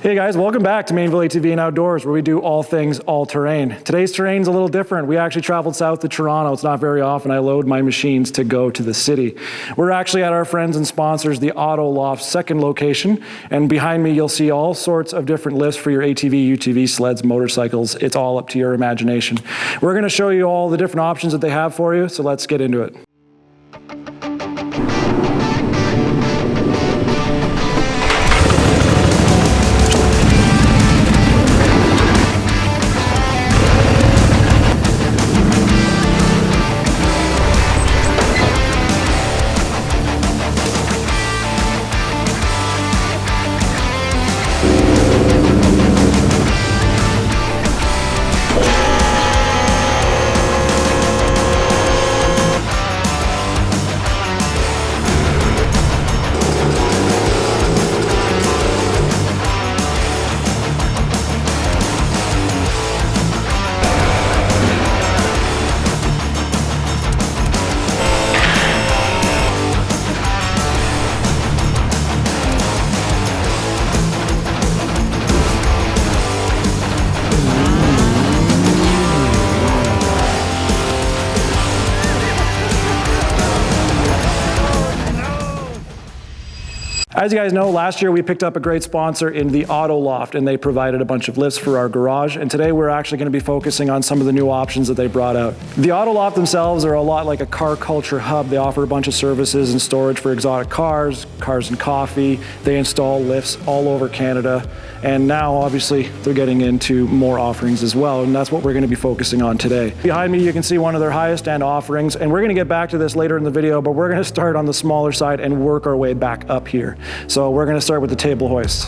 Hey guys, welcome back to Mainville ATV and Outdoors, where we do all things all-terrain. Today's terrain's a little different. We actually traveled south to Toronto. It's not very often I load my machines to go to the city. We're actually at our friends and sponsors, the Loft's second location, and behind me you'll see all sorts of different lifts for your ATV, UTV, sleds, motorcycles. It's all up to your imagination. We're going to show you all the different options that they have for you, so let's get into it. As you guys know, last year we picked up a great sponsor in the Loft, and they provided a bunch of lifts for our garage. And today we're actually going to be focusing on some of the new options that they brought out. The Loft themselves are a lot like a car culture hub. They offer a bunch of services and storage for exotic cars and coffee. They install lifts all over Canada. And now, obviously, they're getting into more offerings as well, and that's what we're going to be focusing on today. Behind me, you can see one of their highest end offerings, and we're going to get back to this later in the video, but we're going to start on the smaller side and work our way back up here. So we're going to start with the table hoists.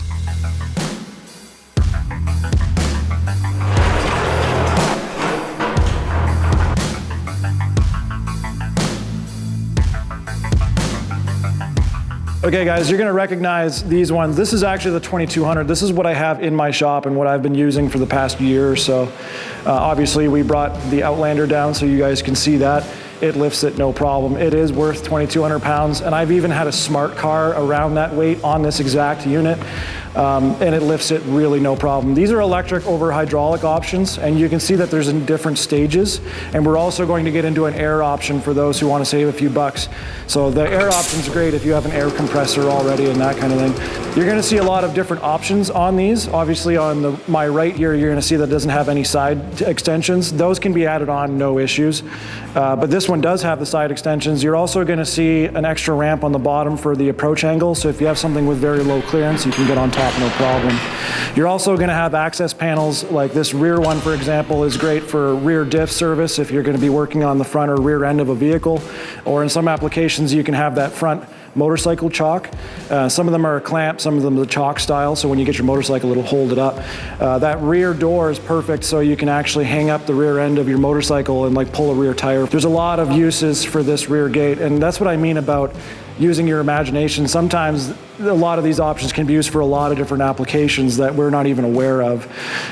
Okay guys, you're gonna recognize these ones. This is actually the 2200. This is what I have in my shop and what I've been using for the past year or so. Obviously we brought the Outlander down so you guys can see that. It lifts it no problem. It is worth 2,200 pounds, and I've even had a smart car around that weight on this exact unit, and it lifts it really no problem. These are electric over hydraulic options, and you can see that there's in different stages, and we're also going to get into an air option for those who want to save a few bucks. So the air option's great if you have an air compressor already and that kind of thing. You're going to see a lot of different options on these. Obviously on my right here, you're going to see that it doesn't have any side extensions. Those can be added on, no issues. But this one does have the side extensions. You're also going to see an extra ramp on the bottom for the approach angle. So if you have something with very low clearance, you can get on top, no problem. You're also going to have access panels like this rear one, for example, is great for rear diff service if you're going to be working on the front or rear end of a vehicle. Or in some applications, you can have that front motorcycle chock. Some of them are a clamp, some of them are the chock style, so when you get your motorcycle, it'll hold it up. That rear door is perfect, so you can actually hang up the rear end of your motorcycle and like pull a rear tire. There's a lot of uses for this rear gate, and that's what I mean about using your imagination. Sometimes a lot of these options can be used for a lot of different applications that we're not even aware of.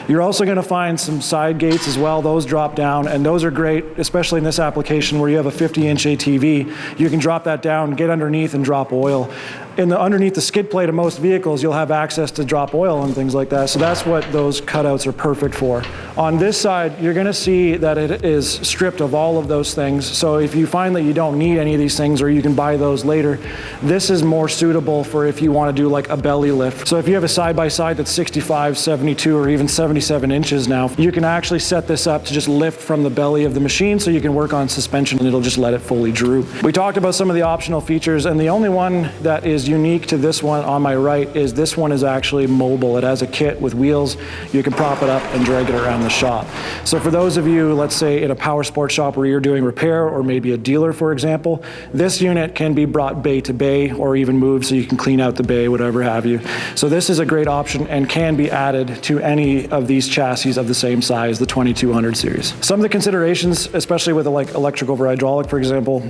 You're also going to find some side gates as well. Those drop down, and those are great, especially in this application where you have a 50-inch ATV. You can drop that down, get underneath, and drop oil. Underneath the skid plate of most vehicles, you'll have access to drop oil and things like that. So that's what those cutouts are perfect for. On this side, you're going to see that it is stripped of all of those things. So if you find that you don't need any of these things, or you can buy those later, this is more suitable for if you want to do like a belly lift. So if you have a side-by-side that's 65, 72, or even 77 inches now, you can actually set this up to just lift from the belly of the machine, so you can work on suspension and it'll just let it fully droop. We talked about some of the optional features, and the only one that is unique to this one on my right is this one is actually mobile. It has a kit with wheels. You can prop it up and drag it around the shop. So for those of you, let's say in a power sports shop where you're doing repair, or maybe a dealer, for example, this unit can be brought bay to bay, or even moved so you can clean out the bay, whatever have you. So this is a great option and can be added to any of these chassis of the same size, the 2200 series. Some of the considerations, especially with like electric over hydraulic, for example,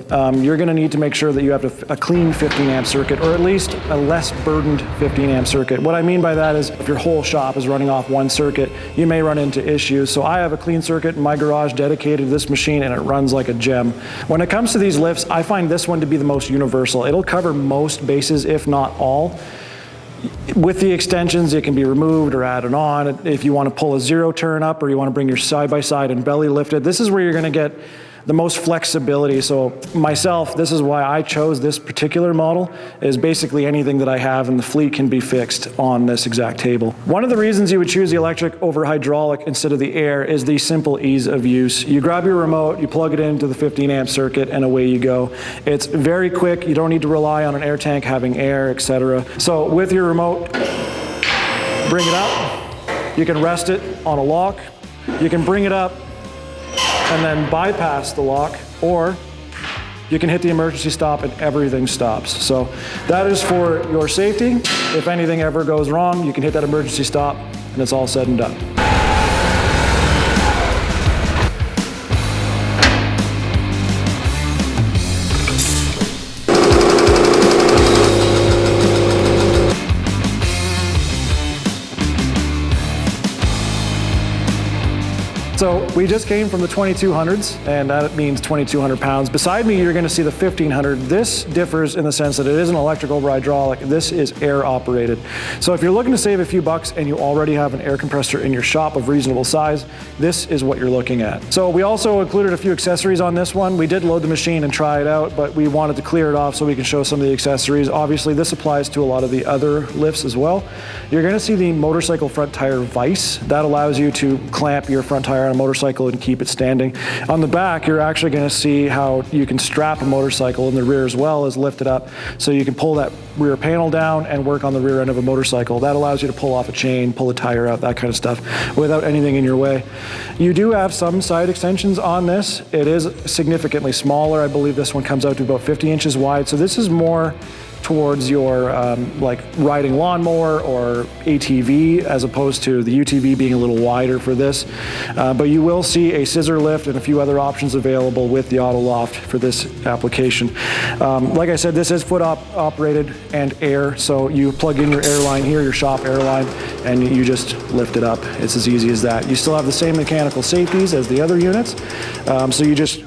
you're going to need to make sure that you have a clean 15 amp circuit, or at least a less burdened 15 amp circuit. What I mean by that is if your whole shop is running off one circuit, you may run into issues. So I have a clean circuit in my garage dedicated to this machine, and it runs like a gem. When it comes to these lifts, I find this one to be the most universal. It'll cover most bases, if not all. With the extensions, it can be removed or added on. If you want to pull a zero turn up or you want to bring your side-by-side and belly lifted, this is where you're going to get the most flexibility. So myself, this is why I chose this particular model, is basically anything that I have in the fleet can be fixed on this exact table. One of the reasons you would choose the electric over hydraulic instead of the air is the simple ease of use. You grab your remote, you plug it into the 15 amp circuit, and away you go. It's very quick. You don't need to rely on an air tank having air, etc. So with your remote, bring it up. You can rest it on a lock. You can bring it up and then bypass the lock, or you can hit the emergency stop and everything stops. So that is for your safety. If anything ever goes wrong, you can hit that emergency stop and it's all said and done. So we just came from the 2200s, and that means 2,200 pounds. Beside me, you're gonna see the 1500. This differs in the sense that it isn't electric over hydraulic. This is air operated. So if you're looking to save a few bucks and you already have an air compressor in your shop of reasonable size, this is what you're looking at. So we also included a few accessories on this one. We did load the machine and try it out, but we wanted to clear it off so we can show some of the accessories. Obviously, this applies to a lot of the other lifts as well. You're gonna see the motorcycle front tire vise. That allows you to clamp your front tire on a motorcycle and keep it standing. On the back, you're actually going to see how you can strap a motorcycle in the rear as well as lift it up, so you can pull that rear panel down and work on the rear end of a motorcycle. That allows you to pull off a chain, pull a tire out, that kind of stuff without anything in your way. You do have some side extensions on this. It is significantly smaller. I believe this one comes out to about 50 inches wide, so this is more towards your like riding lawnmower or ATV, as opposed to the UTV being a little wider for this. But you will see a scissor lift and a few other options available with the auto loft for this application. Like I said, this is foot operated and air, so you plug in your airline here, your shop airline, and you just lift it up. It's as easy as that. You still have the same mechanical safeties as the other units, so you just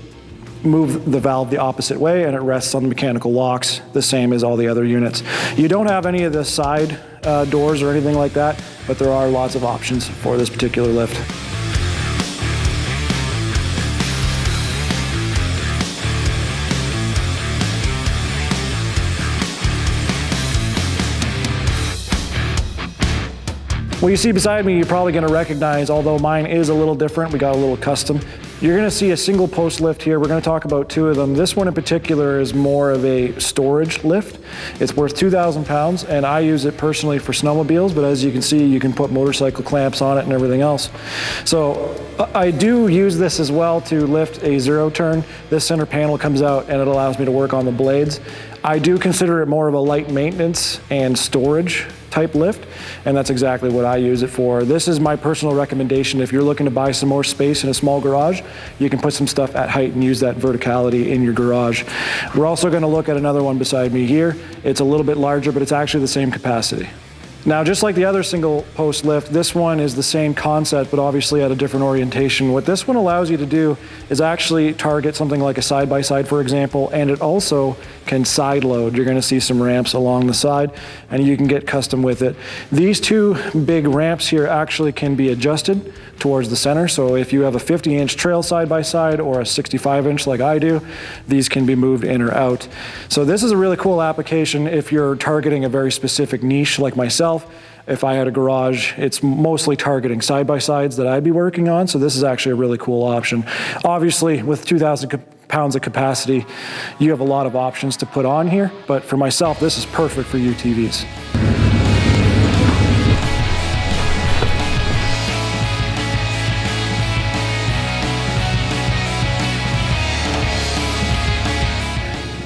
move the valve the opposite way and it rests on the mechanical locks, the same as all the other units. You don't have any of the side doors or anything like that, but there are lots of options for this particular lift. What you see beside me, you're probably going to recognize, although mine is a little different, we got a little custom. You're going to see a single post lift here. We're going to talk about two of them. This one in particular is more of a storage lift. It's worth 2,000 pounds, and I use it personally for snowmobiles, but as you can see, you can put motorcycle clamps on it and everything else. So I do use this as well to lift a zero turn. This center panel comes out and it allows me to work on the blades. I do consider it more of a light maintenance and storage type lift, and that's exactly what I use it for. This is my personal recommendation. If you're looking to buy some more space in a small garage, you can put some stuff at height and use that verticality in your garage. We're also going to look at another one beside me here. It's a little bit larger, but it's actually the same capacity. Now, just like the other single post lift, this one is the same concept, but obviously at a different orientation. What this one allows you to do is actually target something like a side-by-side, for example, and it also can side load. You're gonna see some ramps along the side, and you can get custom with it. These two big ramps here actually can be adjusted towards the center. So if you have a 50-inch trail side-by-side or a 65-inch like I do, these can be moved in or out. So this is a really cool application if you're targeting a very specific niche like myself. If I had a garage, it's mostly targeting side-by-sides that I'd be working on, so this is actually a really cool option. Obviously, with 2,000 pounds of capacity, you have a lot of options to put on here, but for myself, this is perfect for UTVs.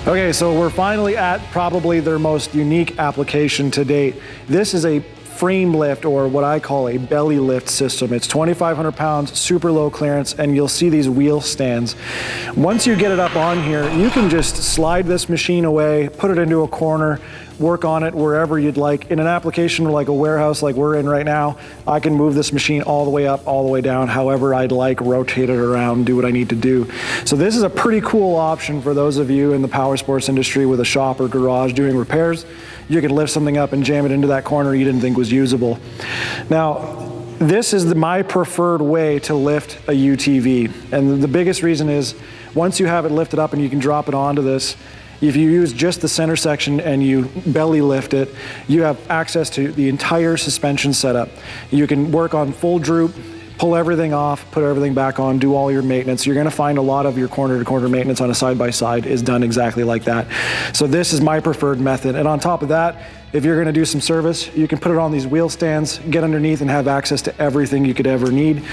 Okay, so we're finally at probably their most unique application to date. This is a frame lift, or what I call a belly lift system. It's 2,500 pounds, super low clearance, and you'll see these wheel stands. Once you get it up on here, you can just slide this machine away, put it into a corner, work on it wherever you'd like. In an application like a warehouse like we're in right now, I can move this machine all the way up, all the way down, however I'd like, rotate it around, do what I need to do. So this is a pretty cool option for those of you in the power sports industry with a shop or garage doing repairs. You could lift something up and jam it into that corner you didn't think was usable. Now, this is my preferred way to lift a UTV. And the biggest reason is once you have it lifted up and you can drop it onto this, if you use just the center section and you belly lift it, you have access to the entire suspension setup. You can work on full droop, pull everything off, put everything back on, do all your maintenance. You're gonna find a lot of your corner-to-corner maintenance on a side-by-side is done exactly like that. So this is my preferred method. And on top of that, if you're gonna do some service, you can put it on these wheel stands, get underneath and have access to everything you could ever need.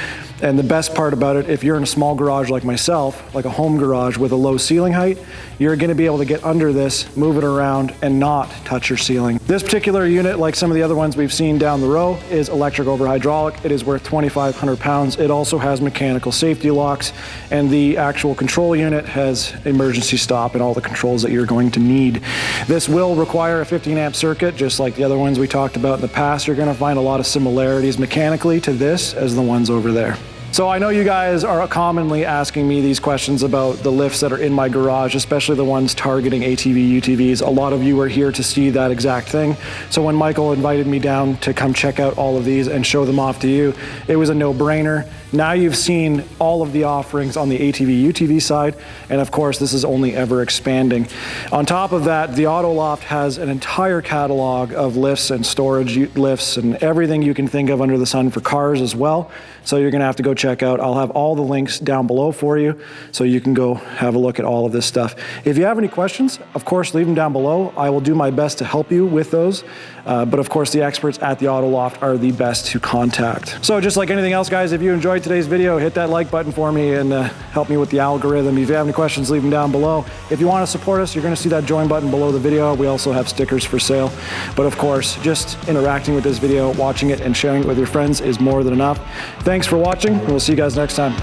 And the best part about it, if you're in a small garage like myself, like a home garage with a low ceiling height, you're gonna be able to get under this, move it around, and not touch your ceiling. This particular unit, like some of the other ones we've seen down the row, is electric over hydraulic. It is worth 2,500 pounds. It also has mechanical safety locks, and the actual control unit has emergency stop and all the controls that you're going to need. This will require a 15 amp circuit, just like the other ones we talked about in the past. You're gonna find a lot of similarities mechanically to this as the ones over there. So I know you guys are commonly asking me these questions about the lifts that are in my garage, especially the ones targeting ATV, UTVs. A lot of you are here to see that exact thing. So when Michael invited me down to come check out all of these and show them off to you, it was a no-brainer. Now you've seen all of the offerings on the ATV, UTV side, and of course this is only ever expanding. On top of that, the Auto Loft has an entire catalog of lifts and storage lifts and everything you can think of under the sun for cars as well. So you're gonna have to go check out. I'll have all the links down below for you so you can go have a look at all of this stuff. If you have any questions, of course, leave them down below. I will do my best to help you with those. But of course, the experts at the Auto Loft are the best to contact. So just like anything else, guys, if you enjoyed today's video, hit that like button for me and help me with the algorithm. If you have any questions, leave them down below. If you want to support us, you're going to see that join button below the video. We also have stickers for sale. But of course, just interacting with this video, watching it, and sharing it with your friends is more than enough. Thanks for watching, and we'll see you guys next time.